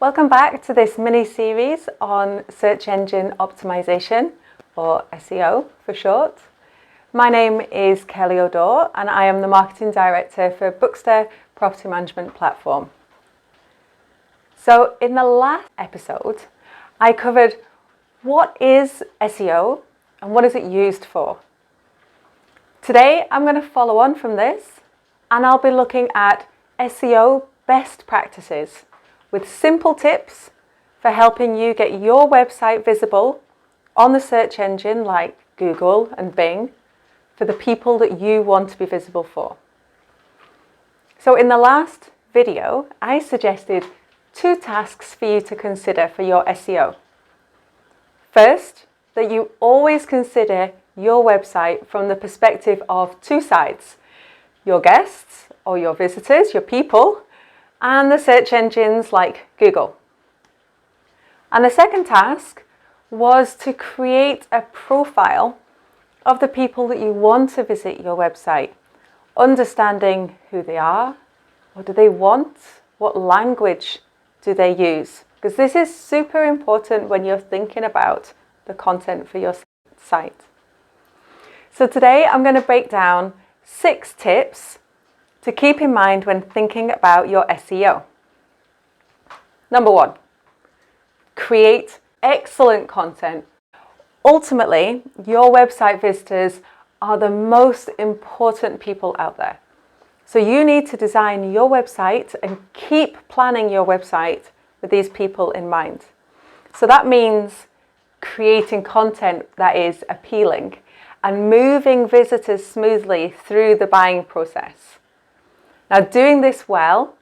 Welcome back to this mini-series on search engine optimization, or SEO for short. My name is Kelly O'Dore and I am the Marketing Director for Bookster Property Management Platform. So in the last episode, I covered what is SEO and what is it used for. Today, I'm going to follow on from this and I'll be looking at SEO best practices with simple tips for helping you get your website visible on the search engine like Google and Bing for the people that you want to be visible for. So in the last video, I suggested 2 tasks for you to consider for your SEO. First, that you always consider your website from the perspective of 2 sides, your guests or your visitors, your people, and the search engines like Google. And the second task was to create a profile of the people that you want to visit your website, understanding who they are, what do they want, what language do they use, because this is super important when you're thinking about the content for your site. So today I'm going to break down 6 tips to keep in mind when thinking about your SEO. Number 1, create excellent content. Ultimately, your website visitors are the most important people out there. So you need to design your website and keep planning your website with these people in mind. So that means creating content that is appealing and moving visitors smoothly through the buying process. Now, doing this well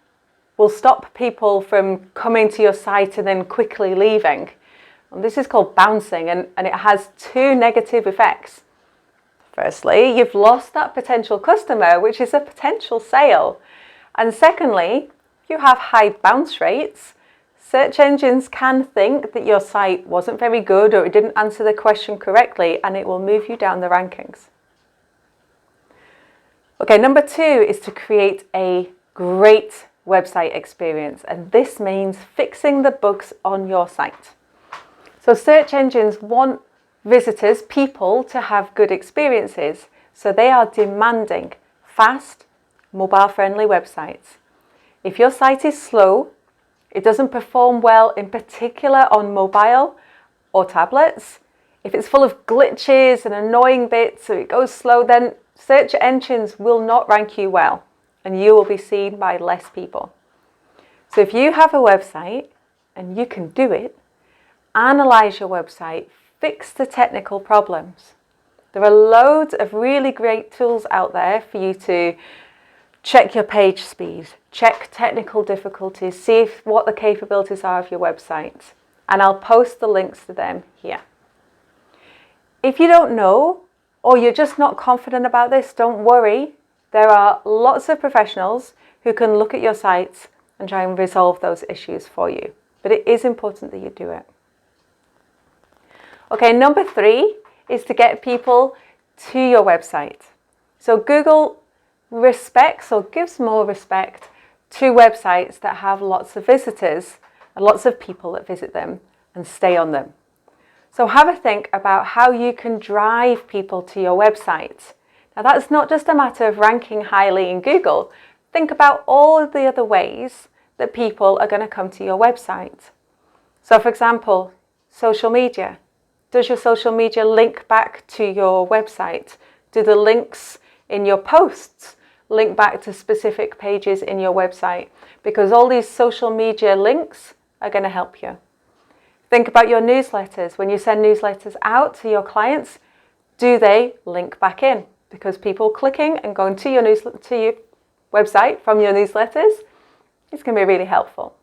will stop people from coming to your site and then quickly leaving. And this is called bouncing, and it has 2 negative effects. Firstly, you've lost that potential customer, which is a potential sale. And secondly, you have high bounce rates. Search engines can think that your site wasn't very good or it didn't answer the question correctly, and it will move you down the rankings. Okay, number 2 is to create a great website experience, and this means fixing the bugs on your site. So search engines want visitors, people, to have good experiences, so they are demanding fast, mobile-friendly websites. If your site is slow, it doesn't perform well, in particular on mobile or tablets, if it's full of glitches and annoying bits, so it goes slow, then search engines will not rank you well and you will be seen by less people. So if you have a website and you can do it, analyze your website, fix the technical problems. There are loads of really great tools out there for you to check your page speed, check technical difficulties, see what the capabilities are of your website, and I'll post the links to them here. If you don't know, or you're just not confident about this, don't worry. There are lots of professionals who can look at your sites and try and resolve those issues for you. But it is important that you do it. Okay, number 3 is to get people to your website. So Google respects or gives more respect to websites that have lots of visitors and lots of people that visit them and stay on them. So have a think about how you can drive people to your website. Now that's not just a matter of ranking highly in Google. Think about all the other ways that people are going to come to your website. So for example, social media. Does your social media link back to your website? Do the links in your posts link back to specific pages in your website? Because all these social media links are going to help you. Think about your newsletters. When you send newsletters out to your clients, do they link back in? Because people clicking and going to your website from your newsletters is going to be really helpful.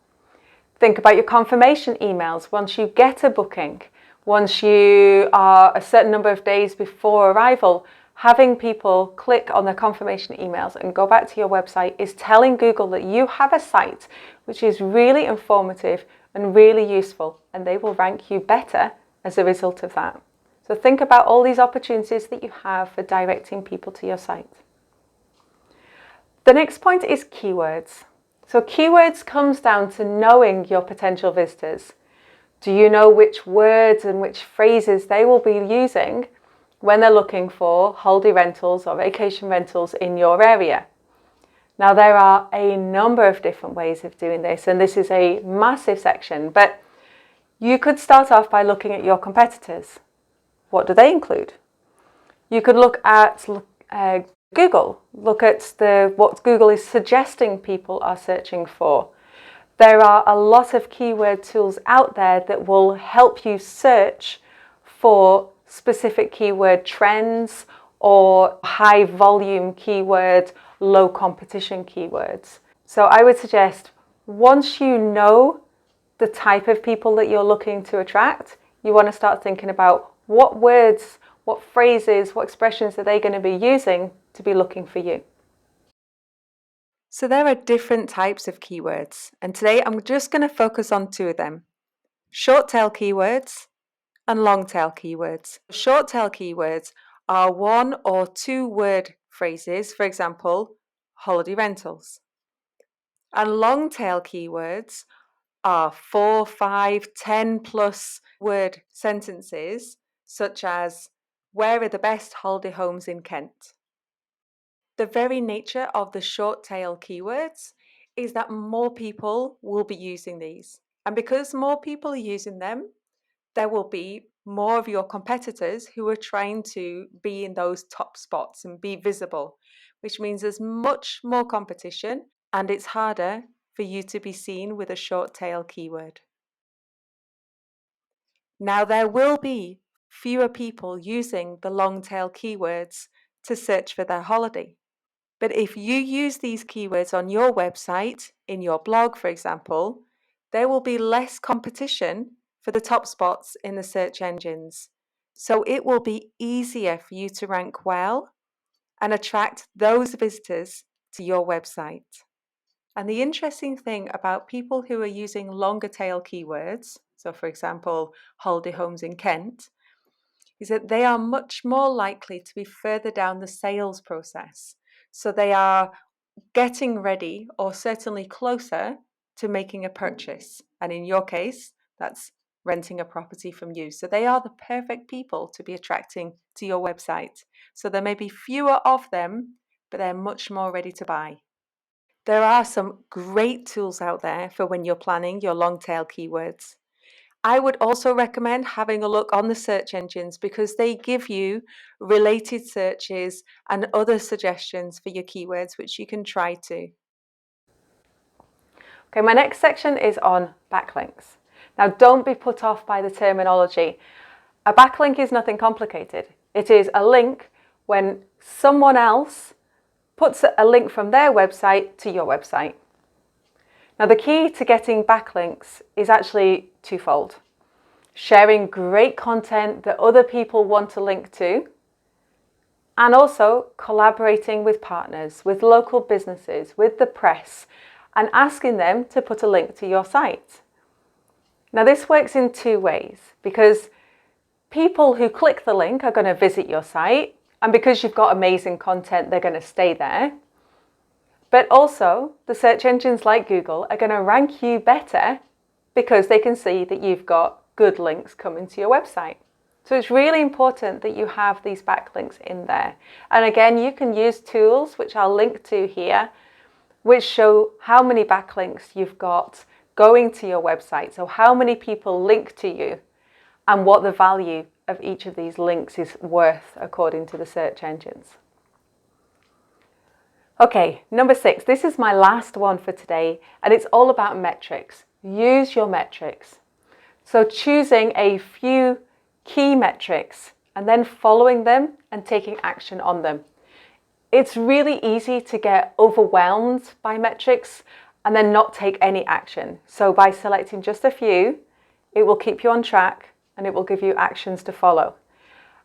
Think about your confirmation emails. Once you get a booking, once you are a certain number of days before arrival, having people click on their confirmation emails and go back to your website is telling Google that you have a site which is really informative and really useful, and they will rank you better as a result of that. So think about all these opportunities that you have for directing people to your site. The next point is keywords. So keywords comes down to knowing your potential visitors. Do you know which words and which phrases they will be using when they're looking for holiday rentals or vacation rentals in your area? Now, there are a number of different ways of doing this, and this is a massive section, but you could start off by looking at your competitors. What do they include? You could look at Google, look at what Google is suggesting people are searching for. There are a lot of keyword tools out there that will help you search for specific keyword trends or high volume keyword, low competition keywords. So I would suggest once you know the type of people that you're looking to attract, you want to start thinking about what words, what phrases, what expressions are they going to be using to be looking for you. So there are different types of keywords, and today I'm just going to focus on two of them: short tail keywords and long tail keywords. Short tail keywords are 1 or 2 word phrases, for example, holiday rentals. And long tail keywords are 4, 5, 10 plus word sentences, such as, where are the best holiday homes in Kent? The very nature of the short tail keywords is that more people will be using these. And because more people are using them, there will be more of your competitors who are trying to be in those top spots and be visible, which means there's much more competition and it's harder for you to be seen with a short tail keyword. Now, there will be fewer people using the long tail keywords to search for their holiday. But if you use these keywords on your website, in your blog, for example, there will be less competition for the top spots in the search engines. So it will be easier for you to rank well and attract those visitors to your website. And the interesting thing about people who are using longer tail keywords, so for example, holiday homes in Kent, is that they are much more likely to be further down the sales process. So they are getting ready or certainly closer to making a purchase. And in your case, that's renting a property from you. So they are the perfect people to be attracting to your website. So there may be fewer of them, but they're much more ready to buy. There are some great tools out there for when you're planning your long tail keywords. I would also recommend having a look on the search engines because they give you related searches and other suggestions for your keywords which you can try too. Okay, my next section is on backlinks. Now, don't be put off by the terminology. A backlink is nothing complicated. It is a link when someone else puts a link from their website to your website. Now, the key to getting backlinks is actually twofold. Sharing great content that other people want to link to, and also collaborating with partners, with local businesses, with the press, and asking them to put a link to your site. Now, this works in 2 ways, because people who click the link are going to visit your site, and because you've got amazing content, they're going to stay there. But also, the search engines like Google are going to rank you better because they can see that you've got good links coming to your website. So it's really important that you have these backlinks in there. And again, you can use tools, which I'll link to here, which show how many backlinks you've got going to your website. So how many people link to you and what the value of each of these links is worth according to the search engines. Okay, number 6, this is my last one for today, and it's all about metrics. Use your metrics. So choosing a few key metrics and then following them and taking action on them. It's really easy to get overwhelmed by metrics and then not take any action. So by selecting just a few, it will keep you on track and it will give you actions to follow.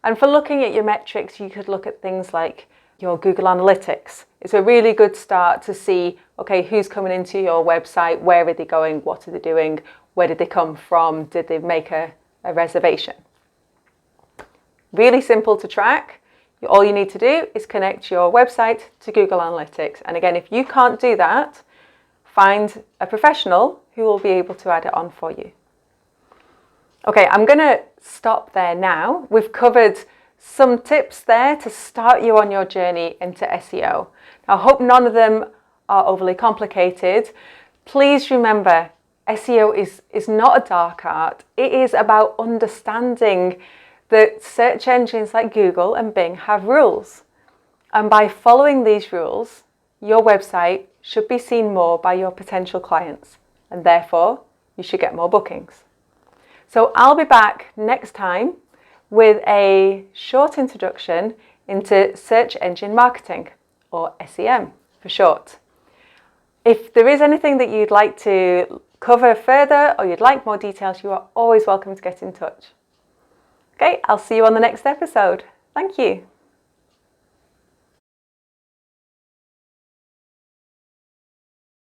And for looking at your metrics, you could look at things like your Google Analytics. It's a really good start to see, okay, who's coming into your website, where are they going, what are they doing, where did they come from, did they make a reservation? Really simple to track. All you need to do is connect your website to Google Analytics. And again, if you can't do that, find a professional who will be able to add it on for you. Okay, I'm going to stop there now. We've covered some tips there to start you on your journey into SEO. Now, I hope none of them are overly complicated. Please remember, SEO is not a dark art. It is about understanding that search engines like Google and Bing have rules. And by following these rules, your website should be seen more by your potential clients, and therefore you should get more bookings. So I'll be back next time with a short introduction into search engine marketing, or SEM for short. If there is anything that you'd like to cover further or you'd like more details, you are always welcome to get in touch. Okay, I'll see you on the next episode. Thank you.